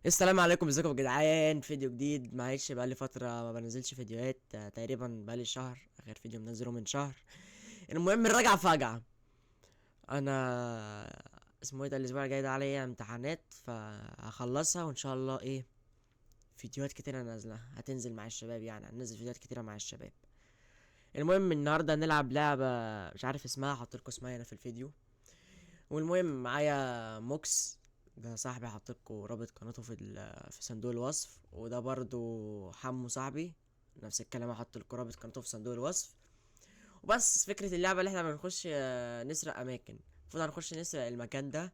السلام عليكم، ازيكم يا جدعان؟ فيديو جديد. معلش بقالي فتره ما بنزلش فيديوهات، تقريبا بقالي شهر. اخر فيديو منزله من شهر. المهم الرجعه فجعه. انا اسمه ايه ده، الاسبوع الجاي ده عليا امتحانات فهخلصها وان شاء الله ايه فيديوهات كتيره نازله هتنزل مع الشباب، يعني هننزل فيديوهات كتيره مع الشباب. المهم النهارده هنلعب لعبه مش عارف اسمها، هحطلكوا اسمها هنا في الفيديو. والمهم معايا موكس، ده صاحبي، حاطلكوا رابط قناته في صندوق الوصف. وده برضو حمو صاحبي، نفس الكلام، هحطلكوا رابط قناته في صندوق الوصف. وبس فكرة اللعبة اللي احنا بنخش نسرق أماكن. المفروض هنخش نسرق المكان ده،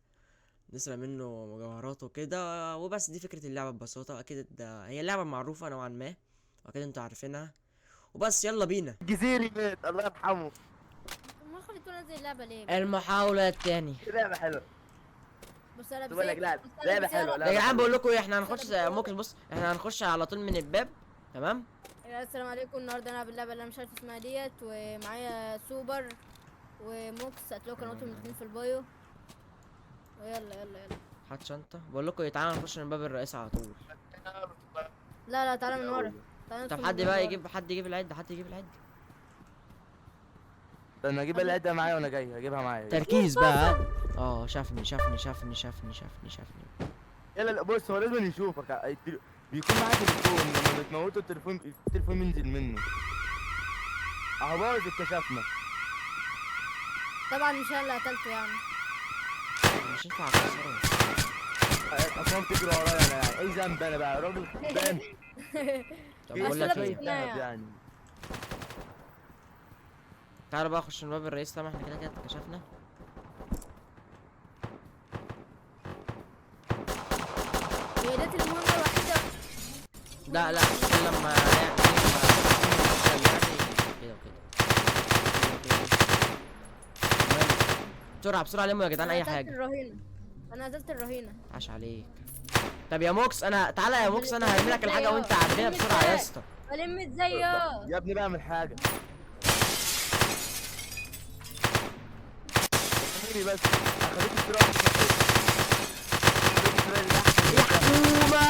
نسرق منه مجوهرات وكده. وبس دي فكرة اللعبة ببساطة. أكيد هي لعبة معروفة نوعا ما، وأكيد انتوا عارفينها. وبس يلا بينا. جزيري مات الله يرحمه. ما خليتونا ننزل اللعبة ليه يا جدعان؟ المحاولة التانية. لعبة حلوة. بص انا بقول لك بسيب. لا، بص انا لعبة حلوة بسيب. يا لعبة جدعان حلوة. بقول لكم ايه، احنا بص انا هنخش بسيب. موكس. بص احنا هنخش على طول من الباب. تمام. السلام عليكم. النهارده نلعب اللعبة اللي انا مش عارف اسمها ديت، ومعايا سوبر وموكس، هتلاقوا قناتهم الاتنين في البايو. ويلا يلا يلا. هات شنطة. بقول لكم ايه، تعالى نخش من باب الرئيسي على طول. لا لا، تعالى من ورا. تعالى طب ندخل حد من بقى ورا. يجيب، حد يجيب العدة، حد يجيب العدة. ده انا هجيب العدة معايا وانا جاي هجيبها معايا. تركيز بقى. اه شافني شافني شافني شافني شافني شافني. يلا لا بص، هو لازم يشوفك بيكون معاه تليفون، لما بتموته التليفون ينزل منه. اهو باظ، اكتشفنا. طبعا مش انا اللي قتلته يعني. مش ينفع اكسره. اصلا بتجري ورايا انا، يعني اي ذنب انا بقى راجل فاهم. طب جاي بقول بس لك لابس شوية ايه، قناع. دهب يعني. تعالى بقى اخش من باب الرئيسي. طبعا احنا كده كده اكتشفنا. هي ديت المهمة الوحيدة. لا لا، كل لما نعمل كده وكده. بسرعة بسرعة لموا يا جدعان انا اي قتلت حاجة. الرهينة. انا قتلت الرهينة. عاش عليك. طب يا موكس انا، تعالى يا موكس، انا هرمي لك الحاجة ازاي؟ وانت عبيها بلم بسرعة يا ازاي؟ اسطى. بلم ازاي يا؟ يا ابني بعمل حاجة. خليني بس اخليك الصراحة. يا حكومة.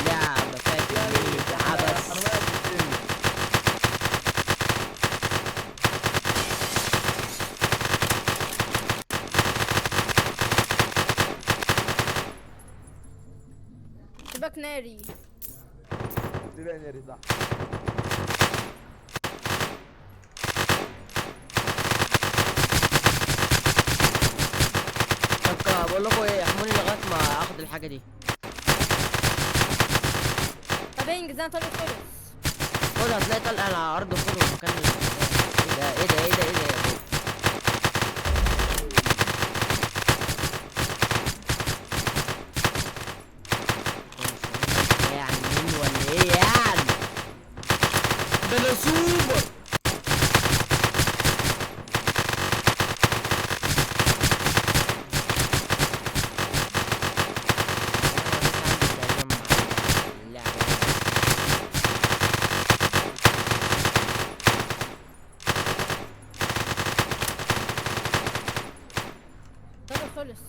لعبة فاكر ليه عبس. شباك ناري. طب بقول لكم ايه، احموني لغايه ما اخد الحاجه دي. طب انجز، انا طريق خلص. خد، هتلاقي طلقه على ارض خد المكان اللي ايه ده ايه ده ايه ده ايه ده يا ابوي. يعني مين ولا ايه يعني؟ ده انا سوبر. طريق خلص.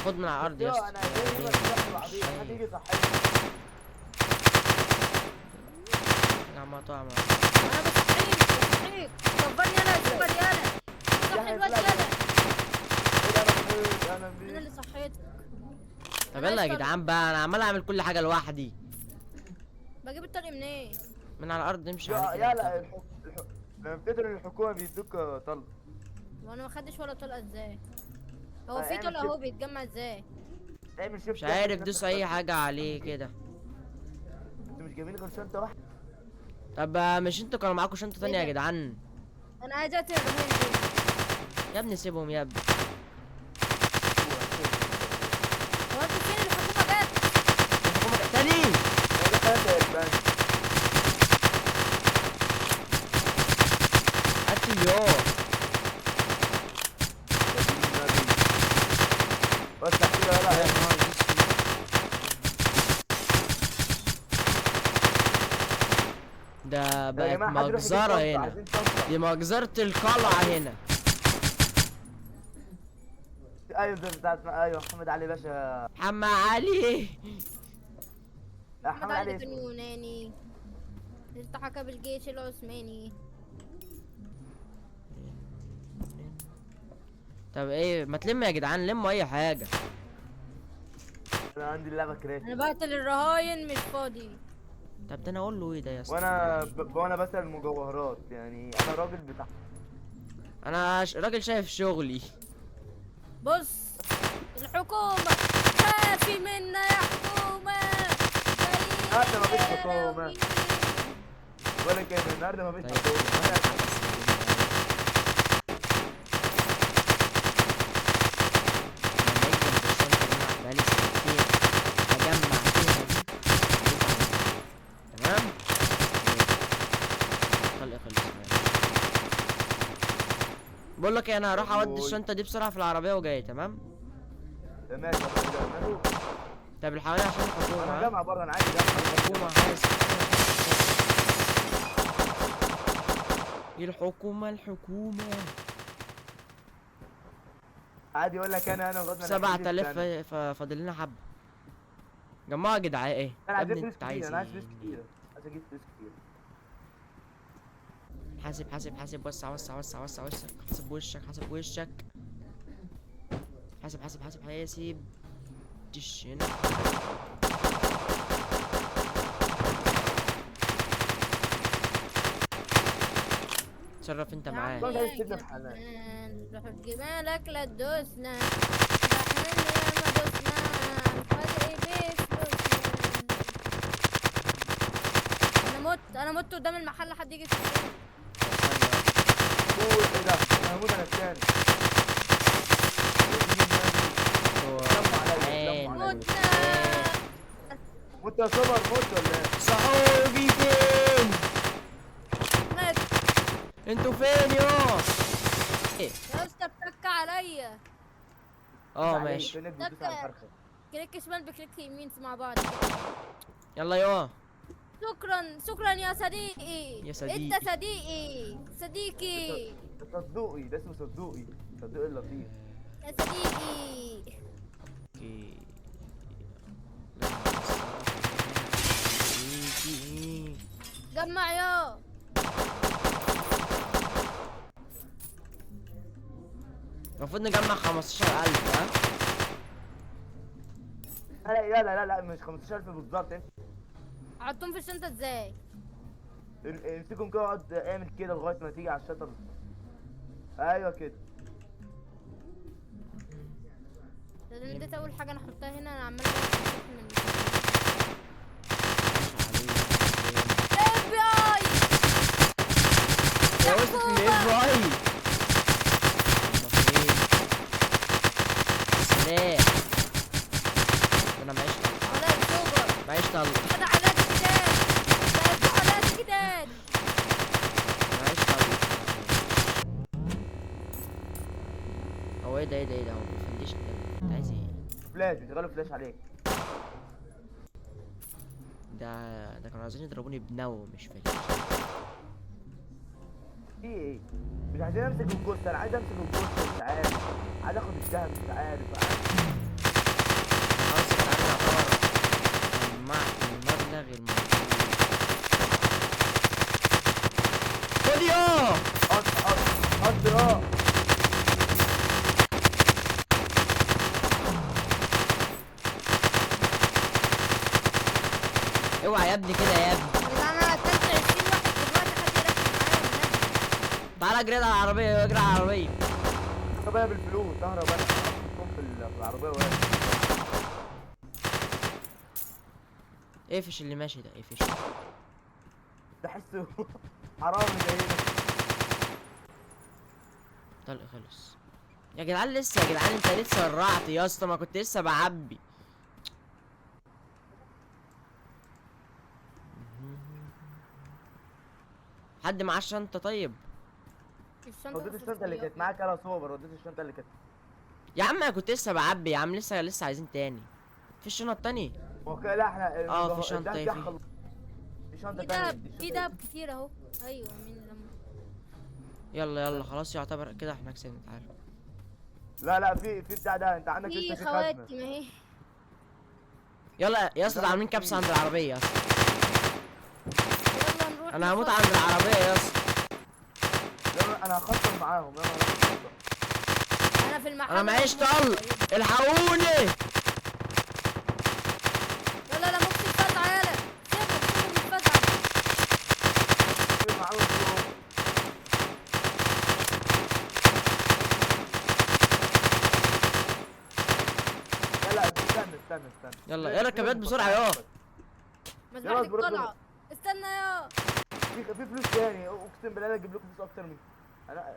خد من على الارض يا اسطى. انا جاي بس العبيط، هتيجي صحيح. انا عم اقطع انا بصحيك بصحيك. كبرني انا يا سوبر يالا. صحي الواد يالا. انا انا اللي صحيتك. طب يلا يا جدعان بقى، انا عمال اعمل كل حاجه لوحدي. بجيب الطريق منين؟ من على الارض نمشي على كده. يلا لما بتدري الحكومة بيدوك طلب. وانا ما خدتش ولا طلقه ازاي؟ هو في اعمل طلقه شيفت. اهو بيتجمع ازاي؟ اعمل شيفت. مش عارف، دوس اي حاجه عليه كده. انتوا مش جايبين غير شنطة واحدة. طب مش انتوا كانوا معاكم شنطه تانية يا ده؟ جدعان؟ انا عايز اقتل الرهين دي. يا ابني سيبهم يا ابني. هو انتوا فين؟ الحكومه جت. الحكومه تاني. ده ثلاثة يا جدعان. هات اليوم. بس كده يا ولا نهار اسود. ده يا بقت جماعه حد يروح يجيب مجزرة شنطة، هنا. عايزين شنطة. دي مجزرة القلعة هنا. ايوه ده بتاعت، ايوه محمد علي باشا. محمد علي. محمد محمد علي علي كان اسمه. يوناني، التحق بالجيش العثماني. طب ايه، ما تلم يا جدعان، لموا اي حاجة. انا عندي اللعبه كراش. انا بقتل الرهاين مش فاضي. طب ده انا اقول له ايه ده يا اسطى وانا يعني؟ وانا بسأل المجوهرات، يعني انا راجل بتاع. انا راجل شايف شغلي. بص، الحكومة خافي منا يا حكومة. هذا ما فيش جايين حكومة. راويين. ولا كلمه النهارده ما فيش طيب حكومه. بقالي سنتين بجمع فيها دي. تمام. خلق بقول لك ايه، انا هروح اودي الشنطه دي بسرعه في العربيه وجاي. تمام. ماشي يا أخويا، طب الحوالي عشان الحكومه. انا ها؟ جامعه بره، انا عايز جامعه. الحكومه عايز. الحكومه الحكومه. عادي يقول لك انا لغايه ما 7000 فاضل لنا حبه. جماعه يا جدعان ايه انا يا عايز ابني فلوس انت كتير، عايز انا عايز فلوس ايه؟ كتير، عايز اجيب فلوس كتير. حاسب حاسب حاسب، وسع وسع وسع وسع وسع. حاسب وشك حاسب وشك. حاسب حاسب حاسب حاسب. دش هنا. تصرف انت معاه. طب عايز يا تبني بحالات. جمال، روح جمالك لا تدوسنا، احنا يا ما دوسنا فرق بفلوسنا. انا مت قدام المحل، حد يجي يشوفني. قول ايه ده؟ انا هموت انا الثاني. متنا. موت يا سوبر، موت ولا ايه؟ صحابي فين؟ مات انتوا فين يا؟ ايه؟ يا اسطى، بتك عليا. اه ماشي. كانك بتدوس على الفرخه. كليك شمال بكليك يمين مع بعض كده. يلا يا. شكرا يا صديقي. يا صديقي. انت صديقي. صدوقي، ده اسمه صدوقي، صدوقي اللطيف. يا صديقي. اوكي. جمع يا. المفروض نجمع 15000. ها؟ لا لا لا لا، مش 15000 بالظبط. احطهم في الشنطه ازاي؟ امسكهم كده واقعد اعمل كده لغايه ما تيجي على الشطر. ايوه كده. لان دي اول حاجه انا احطها هنا. انا عمال من FBI. يا وسط من الاف بي اي. سلام. انا معيش طلق. ولا السوبر معيش طلق. فتح عليك جداد. فتح عليك جداد. معيش طلق. هو ايه ده ايه ده ايه ده؟ هو بيفندش كده. انت عايز ايه؟ فلاش، بيشغلوا فلاش عليك. ده كانوا عايزين يضربوني بنو مش فاكر. في ايه؟ مش عايزين امسك الجثه، انا عايز امسك الجثه مش عارف. عايز اخد الذهب مش عارف. خلاص يا جدعان يعتبر جمعت المبلغ المطلوب. خد يا. حط اه. اوعى يا ابني كده يا ابني. انا قتلت 20 واحد دلوقتي. حد يركز معايا والنبي. تعالى اجري على العربية اجري على العربية. طب انا بالفلوس اهرب، انا احطهم في العربيه واقف. اقفش اللي ماشي ده اقفش. تحسه حرامي زينا. طلق خلص. يا جدعان لسه يا جدعان، انت لسه سرعت يا اسطى، ما كنت لسه بعبي. حد معاه الشنطة طيب؟ الشنطه وديت بس الشنطه اللي كانت معاك يا سوبر، وديت الشنطه اللي كانت. يا عم انا كنت لسه بعبي يا عم، لسه عايزين تاني. في الشنط التاني. هو كده لا احنا في شنطة الدهب ايه ده في؟ في شنطه في تانية دهب دي في شنطة دهب كتير اهو. ايوه مين لما يلا يلا خلاص يعتبر كده احنا كسبنا. تعالى لا لا في بتاع ده، انت عندك لسه في في خزنه. خواتم اهي. يلا يا اسطى، ده ده عاملين كبسه عند العربيه يا اسطى. يلا نروح انا هموت نخطط. عند العربيه يا اسطى. يلا انا هخطط معاهم، يلا نروح نخطط. انا في المحل. انا معيش وموكس طل، قريب. الحقوني. يلا لا موكس اتفتح يلا. سيبهم اتفتح. في معاهم فلوس. يلا استنى يلا يلا كبات بسرعه يا. مسموح يلا لك اصبر طلعه. استنى يا. في فلوس تاني، اقسم بالله انا اجيب لكم فلوس اكتر من انا.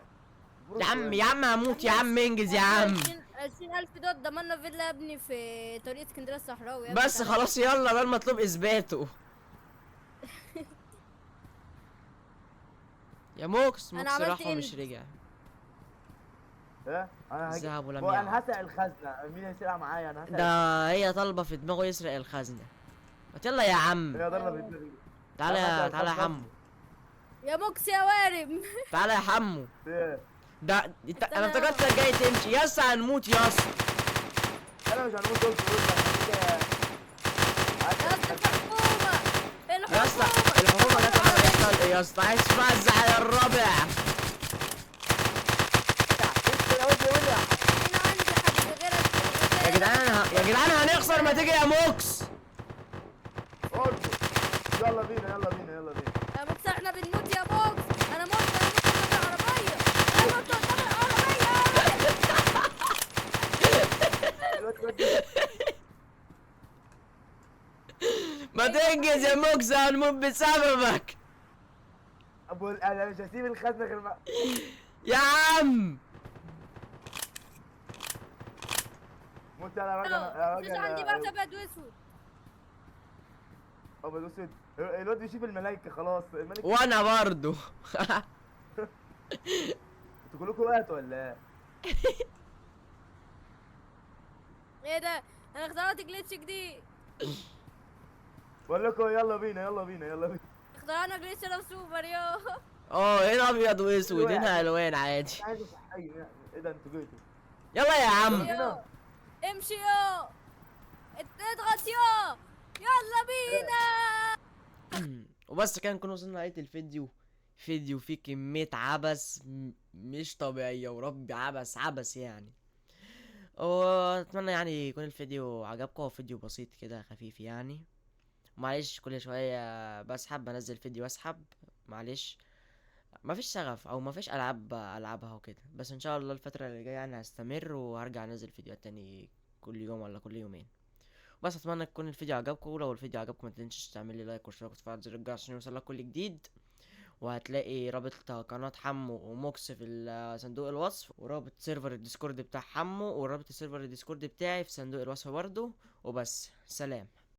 يا عم يا عم هموت يا عم، انجز يا عم. 20,000 دوت ضمننا فيلا يا ابني في طريق اسكندريه الصحراوي يا ابني. بس تعالى. خلاص يلا، ده المطلوب اثباته. يا موكس، أنا موكس عملت راح ومش إند. رجع. ايه انا هجي. ذهب ولم انا يعد. هسرق الخزنه، مين هيسرقها معايا؟ انا هسرق. ده هي طالبه في دماغه يسرق الخزنه. ما يلا يا عم. هي ضربه في دماغي. تعالى أنا يا هسرق تعالى يا الخزنة. حمو. يا موكس يا وارم. تعالى يا حمو. ايه ده انت، انا استنى افتكرت انك جاي تمشي يا اسطى. هنموت يا اسطى. انا مش هنموت دول يا اسطى الحكومه. يا اسطى الحكومه جت على الطلق يا اسطى، عايز تفزع يا الرابع. هنا عندي حد غيرك. يا جدعان يا جدعان هنخسر، ما تيجي يا موكس. يلا بينا يلا بينا يلا بينا. يا موكس احنا بنموت يا موكس. انا مت قدام العربيه. انا مت قدام العربيه. ما تنجز يا موكس، هنموت بسببك ابو انا مش هسيب الخزنه غير ما. يا عم. موت انا راجل يا مش راجل. عندي بعت ابيض واسود. ابيض اسود. الواد بيشوف الملايكه خلاص، الملك. وانا برضو. انتوا كلكم وقت ولا ايه؟ ايه ده؟ انا اخترعت جليتش جديد. بقول لكم يلا بينا يلا بينا يلا بينا. اخترعنا جليتش انا وسوبر يا. هنا ابيض واسود، هنا الوان عادي. مش عايز صحيه يعني. ايه ده انتوا جيتوا؟ يلا يا عم. بينا. امشي يا. اضغط يا. يلا بينا. وبس كده نكون وصلنا لنهاية الفيديو. فيديو فيه كمية عبث مش طبيعية، وربي عبث عبث يعني. واتمنى يعني يكون الفيديو عجبكم. هو فيديو بسيط كده خفيف يعني. معلش كل شوية بسحب، بنزل فيديو اسحب، معلش. مفيش شغف او مفيش العاب العبها وكده. بس ان شاء الله الفترة اللي جاية يعني هستمر وهرجع انزل فيديوهات تاني كل يوم ولا كل يومين. بس اتمنى يكون الفيديو عجبكم. ولو الفيديو عجبكم ما تنسوش تعمل لي لايك واشتراك وتفعل زر الجرس عشان يوصلك كل جديد. وهتلاقي رابط قناة حمو وموكس في صندوق الوصف، ورابط سيرفر الديسكورد بتاع حمو، ورابط السيرفر الديسكورد بتاعي في صندوق الوصف برضو. وبس، سلام.